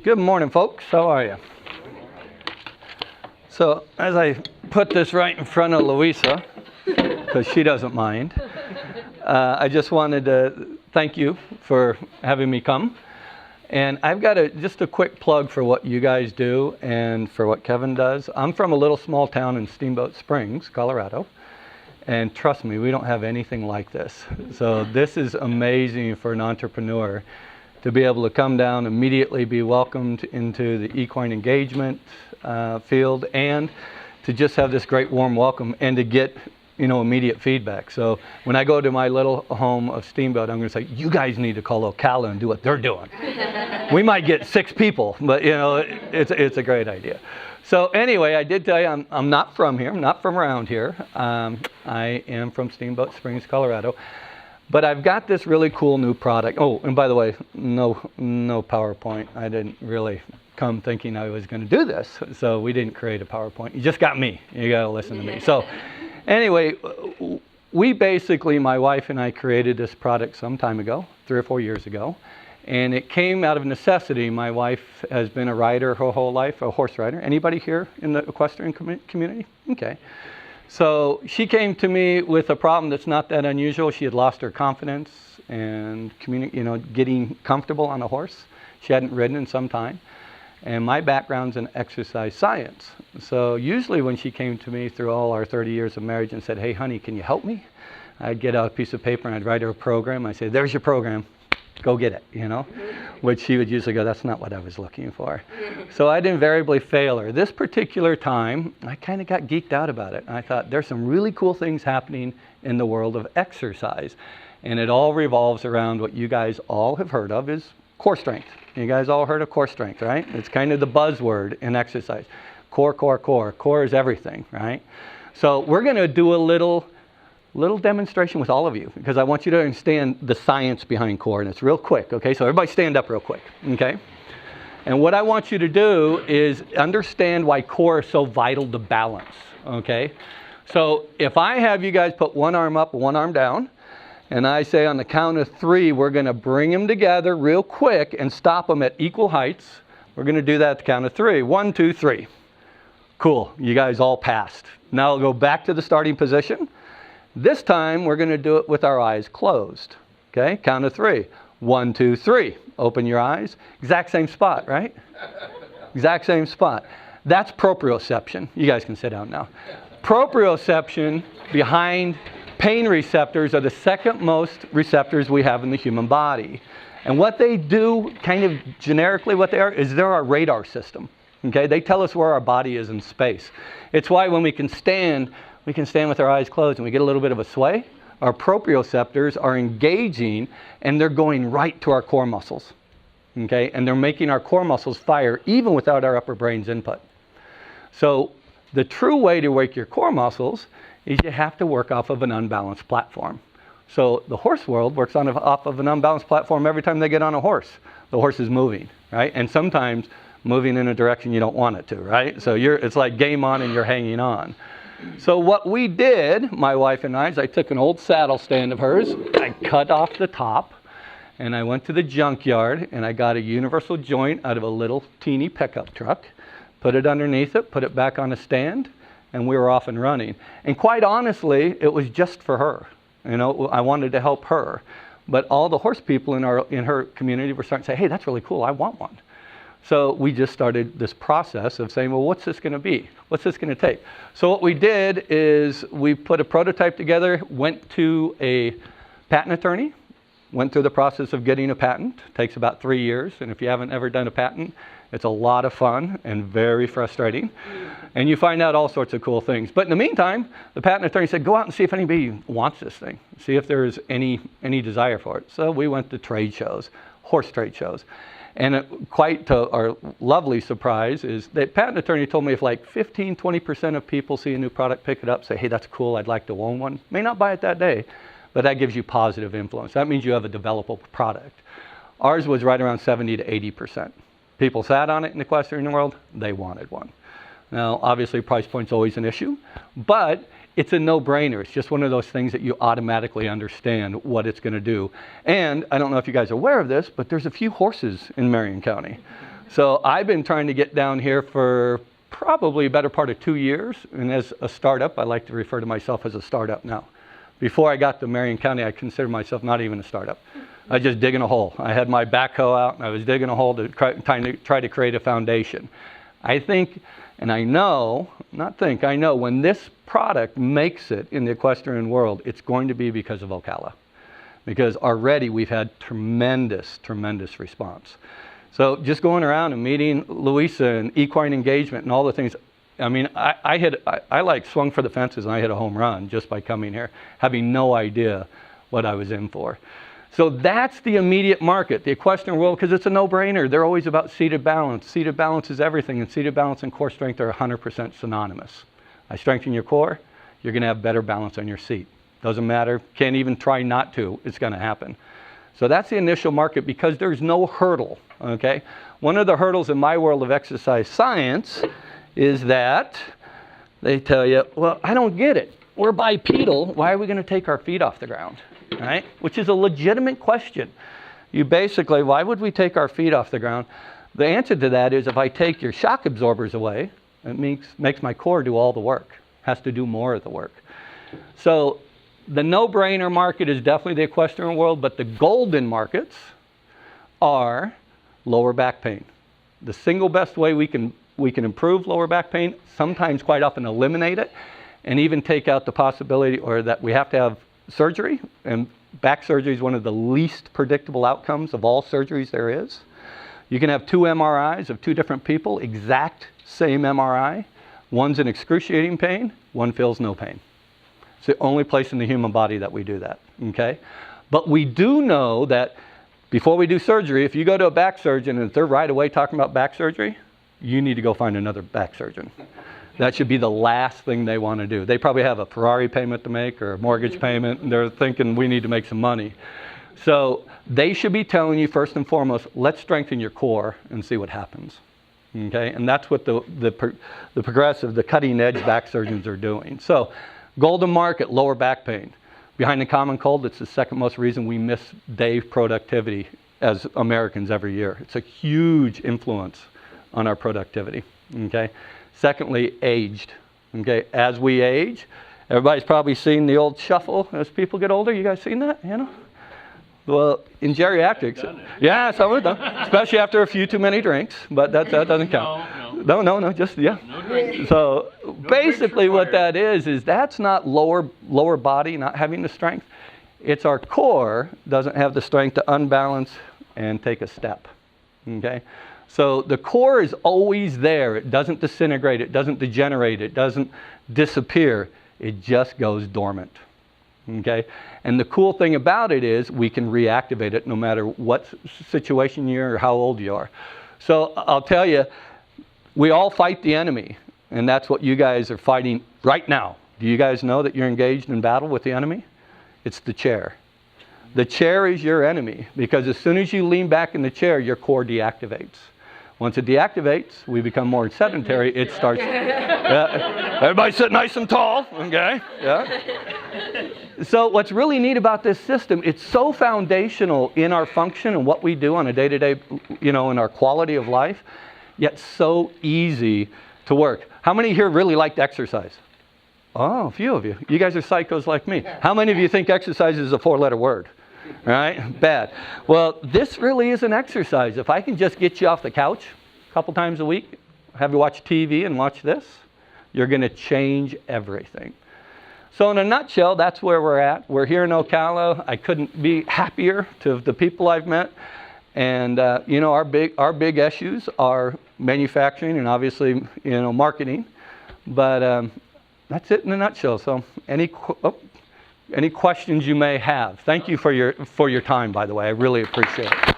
Good morning, folks. How are you? So as I put this right in front of Louisa, because she doesn't mind, I just wanted to thank you for having me come. And I've got just a quick plug for what you guys do and for what Kevin does. I'm from a little small town in Steamboat Springs, Colorado. And trust me, we don't have anything like this. So this is amazing for an entrepreneur to be able to come down, immediately be welcomed into the equine engagement field, and to just have this great warm welcome and to get immediate feedback. So when I go to my little home of Steamboat, I'm going to say, you guys need to call Ocala and do what they're doing. We might get 6 people, but it's a great idea. So anyway, I did tell you I'm not from here. I'm not from around here. I am from Steamboat Springs, Colorado. But I've got this really cool new product. Oh, and by the way, no PowerPoint. I didn't really come thinking I was going to do this. So we didn't create a PowerPoint. You just got me. You got to listen to me. So anyway, we basically, my wife and I created this product some time ago, 3 or 4 years ago. And it came out of necessity. My wife has been a rider her whole life, a horse rider. Anybody here in the equestrian community? Okay. So she came to me with a problem that's not that unusual. She had lost her confidence and getting comfortable on a horse. She hadn't ridden in some time. And my background's in exercise science. So usually when she came to me through all our 30 years of marriage and said, hey, honey, can you help me? I'd get out a piece of paper and I'd write her a program. I'd say, there's your program. Go get it, which she would usually go, that's not what I was looking for. So I'd invariably fail her. This particular time, I kind of got geeked out about it. I thought there's some really cool things happening in the world of exercise. And it all revolves around what you guys all have heard of is core strength. You guys all heard of core strength, right? It's kind of the buzzword in exercise. Core, core, core. Core is everything, right? So we're going to do a little demonstration with all of you because I want you to understand the science behind core, and it's real quick, okay? So everybody stand up real quick, okay? And what I want you to do is understand why core is so vital to balance, okay? So if I have you guys put one arm up, one arm down, and I say on the count of 3, we're going to bring them together real quick and stop them at equal heights. We're going to do that at the count of 3. 1, 2, 3. Cool, you guys all passed. Now I'll go back to the starting position. This time, we're going to do it with our eyes closed. Okay, count of 3. 1, 2, 3. Open your eyes. Exact same spot, right? Exact same spot. That's proprioception. You guys can sit down now. Proprioception behind pain receptors are the second most receptors we have in the human body. And what they do, kind of generically what they are, is they're our radar system. Okay, they tell us where our body is in space. It's why when we can stand with our eyes closed and we get a little bit of a sway. Our proprioceptors are engaging and they're going right to our core muscles. Okay? And they're making our core muscles fire even without our upper brain's input. So the true way to wake your core muscles is you have to work off of an unbalanced platform. So the horse world works off of an unbalanced platform every time they get on a horse. The horse is moving, right? And sometimes moving in a direction you don't want it to, right? So it's like game on and you're hanging on. So what we did, my wife and I, is I took an old saddle stand of hers, I cut off the top, and I went to the junkyard, and I got a universal joint out of a little teeny pickup truck, put it underneath it, put it back on a stand, and we were off and running. And quite honestly, it was just for her. I wanted to help her. But all the horse people in her community were starting to say, hey, that's really cool, I want one. So we just started this process of saying, well, what's this going to be? What's this going to take? So what we did is we put a prototype together, went to a patent attorney, went through the process of getting a patent. It takes about 3 years. And if you haven't ever done a patent, it's a lot of fun and very frustrating. And you find out all sorts of cool things. But in the meantime, the patent attorney said, go out and see if anybody wants this thing. See if there's any desire for it. So we went to trade shows, horse trade shows. And quite to our lovely surprise is that patent attorney told me if like 15-20% of people see a new product, pick it up, say, hey, that's cool, I'd like to own one. May not buy it that day, but that gives you positive influence. That means you have a developable product. Ours was right around 70 to 80%. People sat on it in the equestrian world, they wanted one. Now, obviously, price point's always an issue, but it's a no-brainer. It's just one of those things that you automatically understand what it's going to do. And I don't know if you guys are aware of this, but there's a few horses in Marion County. So I've been trying to get down here for probably a better part of 2 years. And as a startup, I like to refer to myself as a startup now. Before I got to Marion County, I considered myself not even a startup. I was just digging a hole. I had my backhoe out and I was digging a hole to try to create a foundation. I think, and I know, not think, I know when this product makes it in the equestrian world, it's going to be because of Ocala. Because already we've had tremendous, tremendous response. So just going around and meeting Louisa and equine engagement and all the things, I mean, I like swung for the fences and I hit a home run just by coming here, having no idea what I was in for. So that's the immediate market, the equestrian world, because it's a no-brainer. They're always about seated balance. Seated balance is everything, and seated balance and core strength are 100% synonymous. I strengthen your core, you're going to have better balance on your seat. Doesn't matter, can't even try not to, it's going to happen. So that's the initial market because there's no hurdle, okay? One of the hurdles in my world of exercise science is that they tell you, well, I don't get it. We're bipedal, why are we going to take our feet off the ground? Right? Which is a legitimate question. You basically, why would we take our feet off the ground? The answer to that is if I take your shock absorbers away, it makes my core do all the work, has to do more of the work. So the no-brainer market is definitely the equestrian world, but the golden markets are lower back pain. The single best way we can improve lower back pain, sometimes quite often eliminate it, and even take out the possibility or that we have to have surgery, and back surgery is one of the least predictable outcomes of all surgeries there is. You can have 2 MRIs of 2 different people, exact same MRI. One's in excruciating pain, one feels no pain. It's the only place in the human body that we do that, okay? But we do know that before we do surgery, if you go to a back surgeon and they're right away talking about back surgery, you need to go find another back surgeon. That should be the last thing they want to do. They probably have a Ferrari payment to make or a mortgage payment, and they're thinking we need to make some money. So they should be telling you first and foremost, let's strengthen your core and see what happens. Okay, and that's what the progressive, the cutting edge back surgeons are doing. So golden market, lower back pain. Behind the common cold, it's the second most reason we miss day productivity as Americans every year. It's a huge influence on our productivity. Okay. Secondly, aged. Okay, as we age, everybody's probably seen the old shuffle as people get older. You guys seen that? You know, well, in geriatrics, yeah, some of them, especially after a few too many drinks. But that doesn't count. No, just yeah. No drinking. So basically, what that is that's not lower body not having the strength. It's our core doesn't have the strength to unbalance and take a step. Okay. So the core is always there. It doesn't disintegrate. It doesn't degenerate. It doesn't disappear. It just goes dormant. Okay? And the cool thing about it is we can reactivate it no matter what situation you're in or how old you are. So I'll tell you, we all fight the enemy. And that's what you guys are fighting right now. Do you guys know that you're engaged in battle with the enemy? It's the chair. The chair is your enemy because as soon as you lean back in the chair, your core deactivates. Once it deactivates, we become more sedentary. It starts. Everybody sit nice and tall, okay? Yeah. So what's really neat about this system, it's so foundational in our function and what we do on a day-to-day, in our quality of life, yet so easy to work. How many here really like to exercise? Oh, a few of you. You guys are psychos like me. How many of you think exercise is a 4-letter word? Right? Bad. Well, this really is an exercise. If I can just get you off the couch a couple times a week, have you watch TV and watch this, you're going to change everything. So in a nutshell, that's where we're at. We're here in Ocala. I couldn't be happier to the people I've met. And our big issues are manufacturing and obviously marketing. But that's it in a nutshell. So any questions you may have. Thank you for your time, by the way. I really appreciate it.